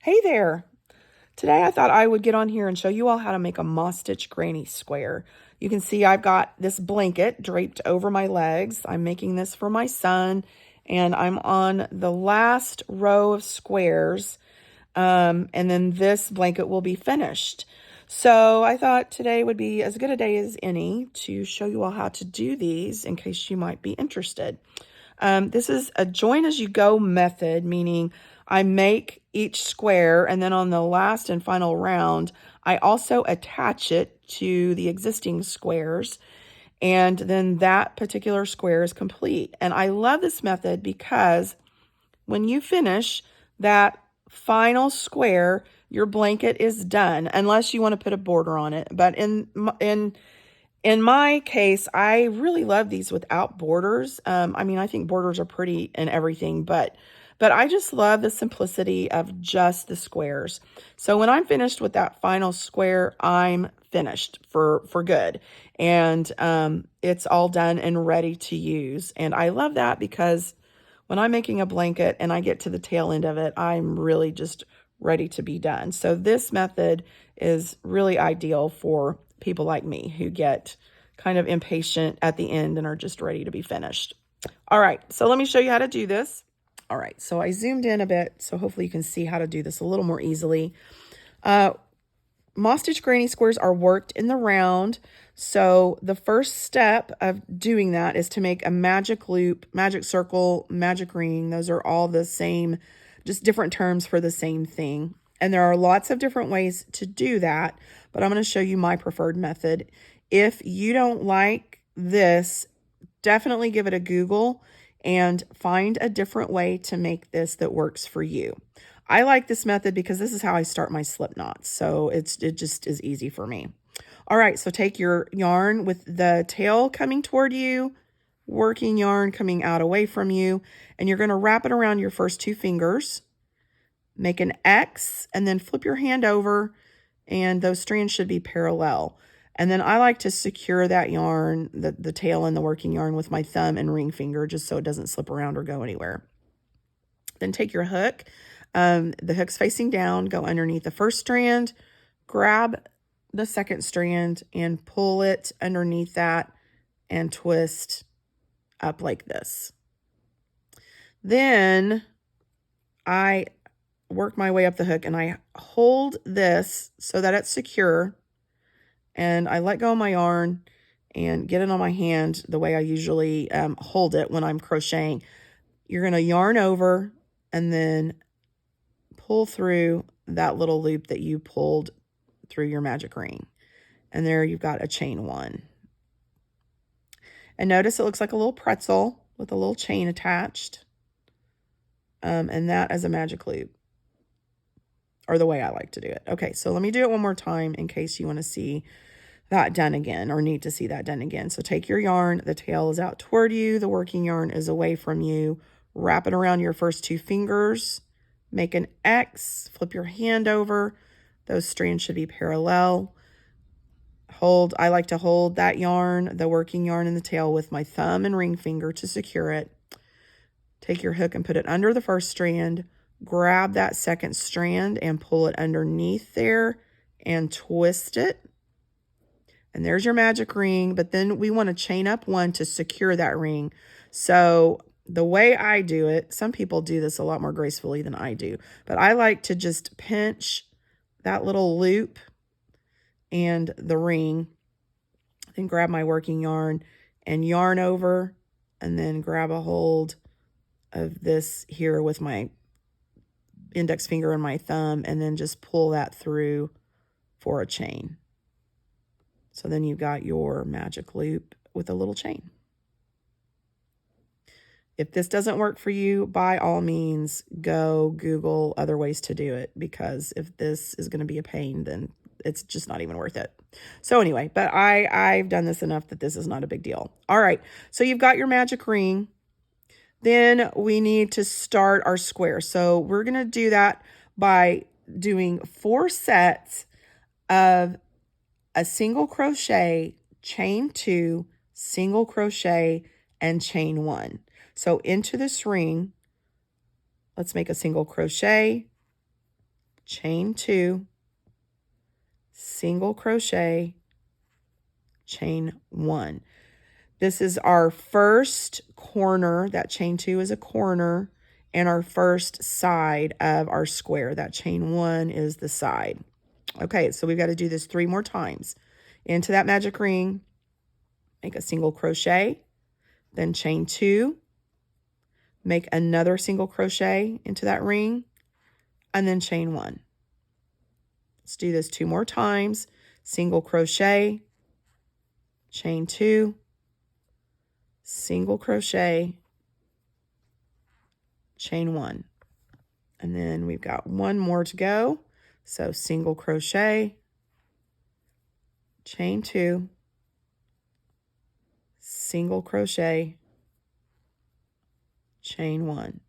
Hey there! Today I thought I would get on here and show you all how to make a moss stitch granny square. You can see I've got this blanket draped over my legs. I'm making this for my son, and I'm on the last row of squares, and then this blanket will be finished. So I thought today would be as good a day as any to show you all how to do these in case you might be interested. This is a join as you go method, meaning I make each square, and then on the last and final round, I also attach it to the existing squares, and then that particular square is complete. And I love this method because when you finish that final square, your blanket is done, unless you want to put a border on it. But in my case, I really love these without borders. I mean, I think borders are pretty and everything, but I just love the simplicity of just the squares. So when I'm finished with that final square, I'm finished for good. And it's all done and ready to use. And I love that because when I'm making a blanket and I get to the tail end of it, I'm really just ready to be done. So this method is really ideal for people like me who get kind of impatient at the end and are just ready to be finished. All right, so let me show you how to do this. All right, so I zoomed in a bit, so hopefully you can see how to do this a little more easily. Moss stitch granny squares are worked in the round. So the first step of doing that is to make a magic loop, magic circle, magic ring. Those are all the same, just different terms for the same thing. And there are lots of different ways to do that, but I'm going to show you my preferred method. If you don't like this, definitely give it a Google and find a different way to make this that works for you. I like this method because this is how I start my slip knots. So it just is easy for me. All right, so take your yarn with the tail coming toward you, working yarn coming out away from you, and you're going to wrap it around your first two fingers, make an X, and then flip your hand over, and those strands should be parallel. And then I like to secure that yarn, the tail and the working yarn, with my thumb and ring finger just so it doesn't slip around or go anywhere. Then take your hook. The hook's facing down, go underneath the first strand, grab the second strand and pull it underneath that and twist up like this. Then I work my way up the hook and I hold this so that it's secure, and I let go of my yarn and get it on my hand the way I usually hold it when I'm crocheting. You're going to yarn over and then pull through that little loop that you pulled through your magic ring. And there you've got a chain one. And notice it looks like a little pretzel with a little chain attached. And that is a magic loop, or the way I like to do it. Okay, so let me do it one more time in case you want to see that done again or need to see that done again. So take your yarn, the tail is out toward you, the working yarn is away from you, wrap it around your first two fingers, make an X, flip your hand over, those strands should be parallel. I like to hold that yarn, the working yarn in the tail, with my thumb and ring finger to secure it. Take your hook and put it under the first strand, grab that second strand and pull it underneath there and twist it. And there's your magic ring, but then we want to chain up one to secure that ring. So the way I do it, some people do this a lot more gracefully than I do, but I like to just pinch that little loop and the ring, then grab my working yarn and yarn over, and then grab a hold of this here with my index finger and my thumb, and then just pull that through for a chain. So then you've got your magic loop with a little chain. If this doesn't work for you, by all means, go Google other ways to do it, because if this is going to be a pain, then it's just not even worth it. So anyway, but I've done this enough that this is not a big deal. All right, so you've got your magic ring. Then we need to start our square. So we're going to do that by doing 4 sets of a single crochet, chain 2, single crochet, and chain 1. So into this ring, let's make a single crochet, chain 2, single crochet, chain 1. This is our first corner. That chain 2 is a corner, and our first side of our square. That chain 1 is the side. Okay, so we've got to do this 3 more times. Into that magic ring, make a single crochet, then chain 2, make another single crochet into that ring, and then chain 1. Let's do this 2 more times. Single crochet, chain 2, single crochet, chain 1. And then we've got 1 more to go. So single crochet, chain 2, single crochet, chain 1.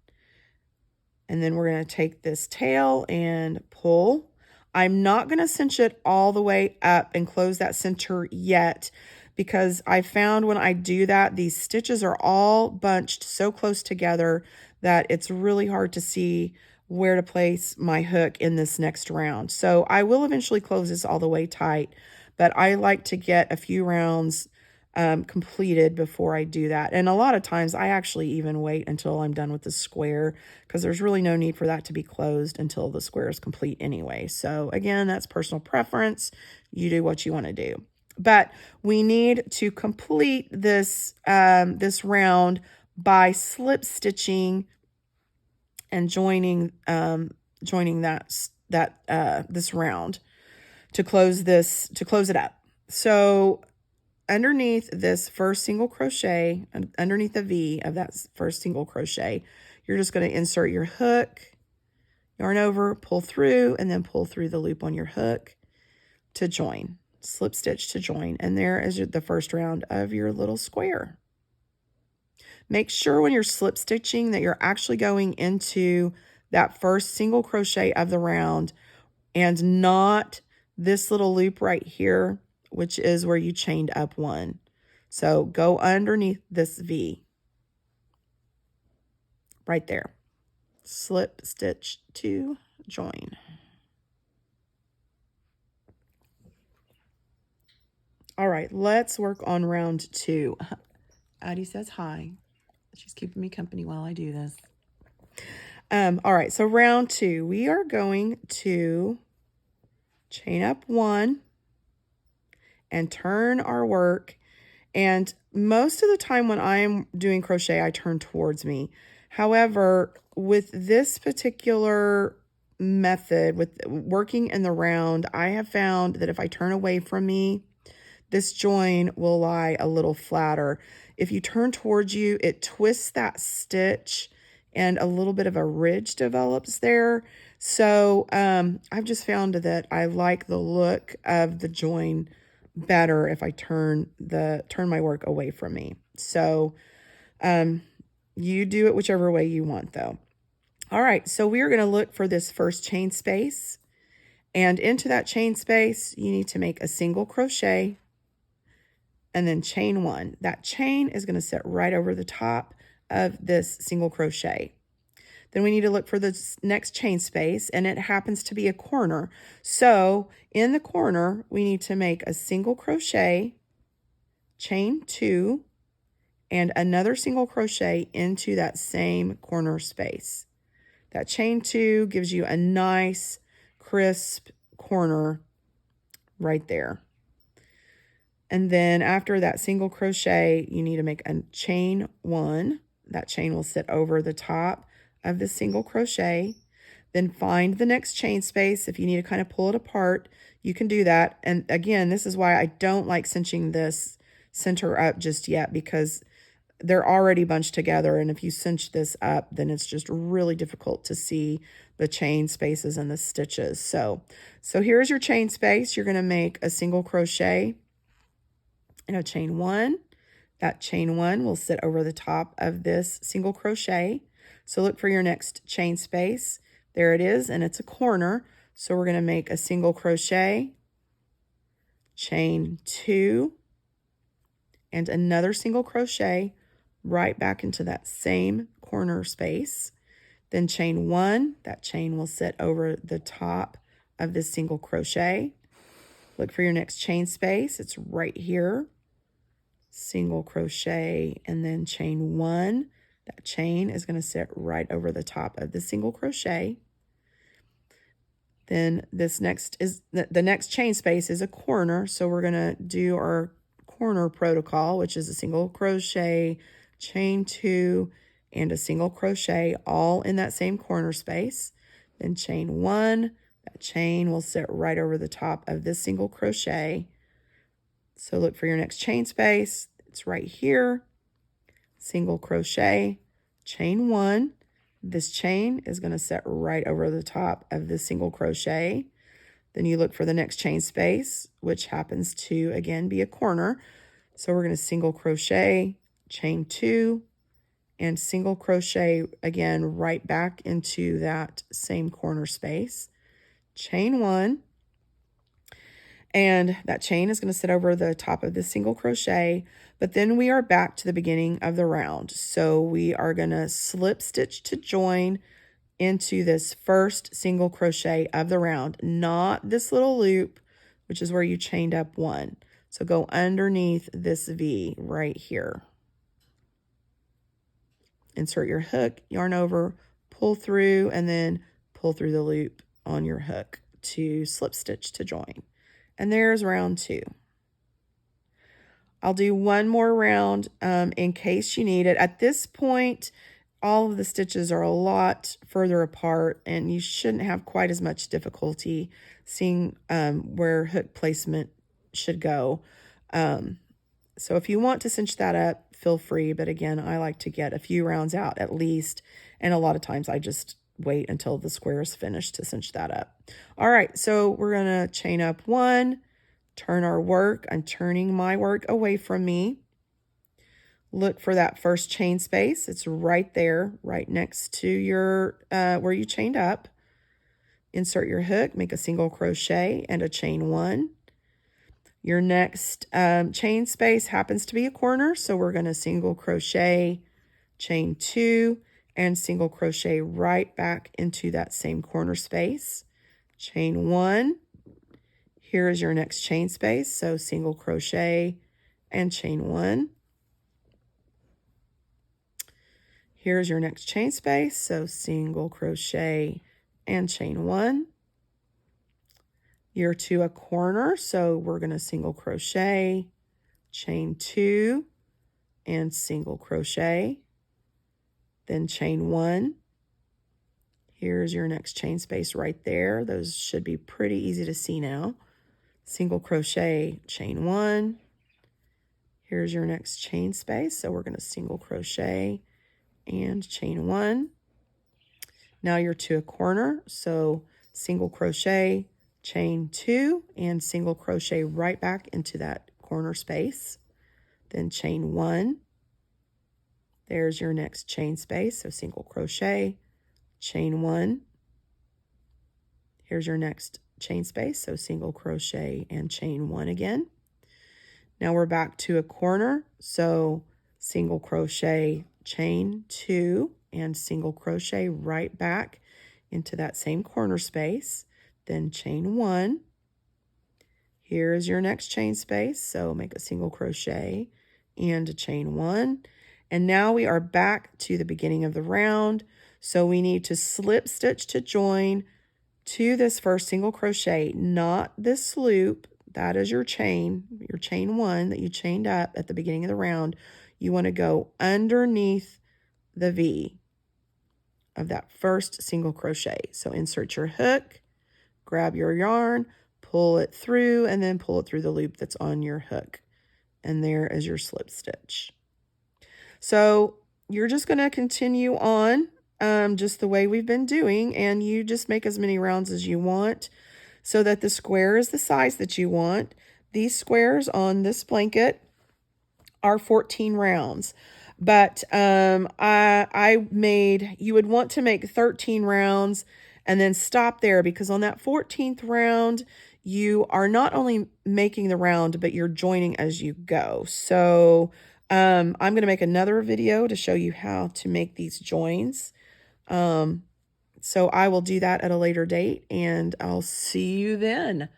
And then we're going to take this tail and pull. I'm not going to cinch it all the way up and close that center yet, because I found when I do that, these stitches are all bunched so close together that it's really hard to see where to place my hook in this next round. So I will eventually close this all the way tight, but I like to get a few rounds completed before I do that. And a lot of times I actually even wait until I'm done with the square, because there's really no need for that to be closed until the square is complete anyway. So again, that's personal preference. You do what you want to do. But we need to complete this this round by slip stitching and joining this round to close it up. So underneath this first single crochet, underneath the V of that first single crochet, you're just going to insert your hook, yarn over, pull through, and then pull through the loop on your hook to join. Slip stitch to join, and there is the first round of your little square. Make sure when you're slip stitching that you're actually going into that first single crochet of the round and not this little loop right here, which is where you chained up 1. So go underneath this V right there. Slip stitch to join. All right, let's work on round 2. Addie says hi. She's keeping me company while I do this. All right, so round 2, we are going to chain up 1 and turn our work. And most of the time when I'm doing crochet, I turn towards me. However, with this particular method, with working in the round, I have found that if I turn away from me, this join will lie a little flatter. If you turn towards you, it twists that stitch and a little bit of a ridge develops there. So I've just found that I like the look of the join better if I turn my work away from me. So you do it whichever way you want though. All right, so we are going to look for this first chain space, and into that chain space you need to make a single crochet and then chain 1. That chain is going to sit right over the top of this single crochet. Then we need to look for the next chain space, and it happens to be a corner. So in the corner, we need to make a single crochet, chain 2, and another single crochet into that same corner space. That chain 2 gives you a nice, crisp corner right there. And then after that single crochet, you need to make a chain 1. That chain will sit over the top of the single crochet. Then find the next chain space. If you need to kind of pull it apart, you can do that. And again, this is why I don't like cinching this center up just yet, because they're already bunched together. And if you cinch this up, then it's just really difficult to see the chain spaces and the stitches. So here's your chain space. You're going to make a single crochet and a chain 1. That chain 1 will sit over the top of this single crochet. So look for your next chain space. There it is, and it's a corner. So we're going to make a single crochet, chain 2, and another single crochet right back into that same corner space. then chain 1. That chain will sit over the top of this single crochet. Look for your next chain space. It's right here. Single crochet and then chain 1. That chain is going to sit right over the top of the single crochet. Then this next is the next chain space is a corner, so we're going to do our corner protocol, which is a single crochet, chain 2, and a single crochet all in that same corner space. Then chain 1. That chain will sit right over the top of this single crochet. So look for your next chain space. It's right here. Single crochet, chain 1. This chain is going to sit right over the top of this single crochet. Then you look for the next chain space, which happens to, again, be a corner. So we're going to single crochet, chain 2, and single crochet, again, right back into that same corner space. Chain 1. And that chain is going to sit over the top of this single crochet, but then we are back to the beginning of the round. So we are going to slip stitch to join into this first single crochet of the round, not this little loop, which is where you chained up 1. So go underneath this V right here. Insert your hook, yarn over, pull through, and then pull through the loop on your hook to slip stitch to join. And there's round 2. I'll do one more round in case you need it. At this point, all of the stitches are a lot further apart, and you shouldn't have quite as much difficulty seeing where hook placement should go. So if you want to cinch that up, feel free. But again, I like to get a few rounds out at least. And a lot of times I just wait until the square is finished to cinch that up. All right, so we're going to chain up 1, turn our work. I'm turning my work away from me. Look for that first chain space. It's right there, right next to your where you chained up. Insert your hook, make a single crochet and a chain 1. Your next chain space happens to be a corner, so we're going to single crochet, chain 2, and single crochet right back into that same corner space. Chain 1. Here is your next chain space, so single crochet and chain 1. Here's your next chain space, so single crochet and chain 1. You're to a corner, so we're going to single crochet, chain 2, and single crochet, then chain 1. Here's your next chain space right there. Those should be pretty easy to see now. Single crochet, chain 1. Here's your next chain space, so we're going to single crochet and chain 1. Now you're to a corner, so single crochet, chain 2, and single crochet right back into that corner space. Then chain 1. There's your next chain space, so single crochet, chain 1. Here's your next chain space, so single crochet and chain 1 again. Now we're back to a corner, so single crochet, chain 2, and single crochet right back into that same corner space. Then chain 1. Here is your next chain space, so make a single crochet and a chain 1. And now we are back to the beginning of the round, so we need to slip stitch to join to this first single crochet, not this loop. That is your chain 1 that you chained up at the beginning of the round. You want to go underneath the V of that first single crochet. So insert your hook, grab your yarn, pull it through, and then pull it through the loop that's on your hook. And there is your slip stitch. So you're just going to continue on just the way we've been doing, and you just make as many rounds as you want so that the square is the size that you want. These squares on this blanket are 14 rounds, but you would want to make 13 rounds and then stop there, because on that 14th round, you are not only making the round, but you're joining as you go. So I'm going to make another video to show you how to make these joins. So I will do that at a later date, and I'll see you then.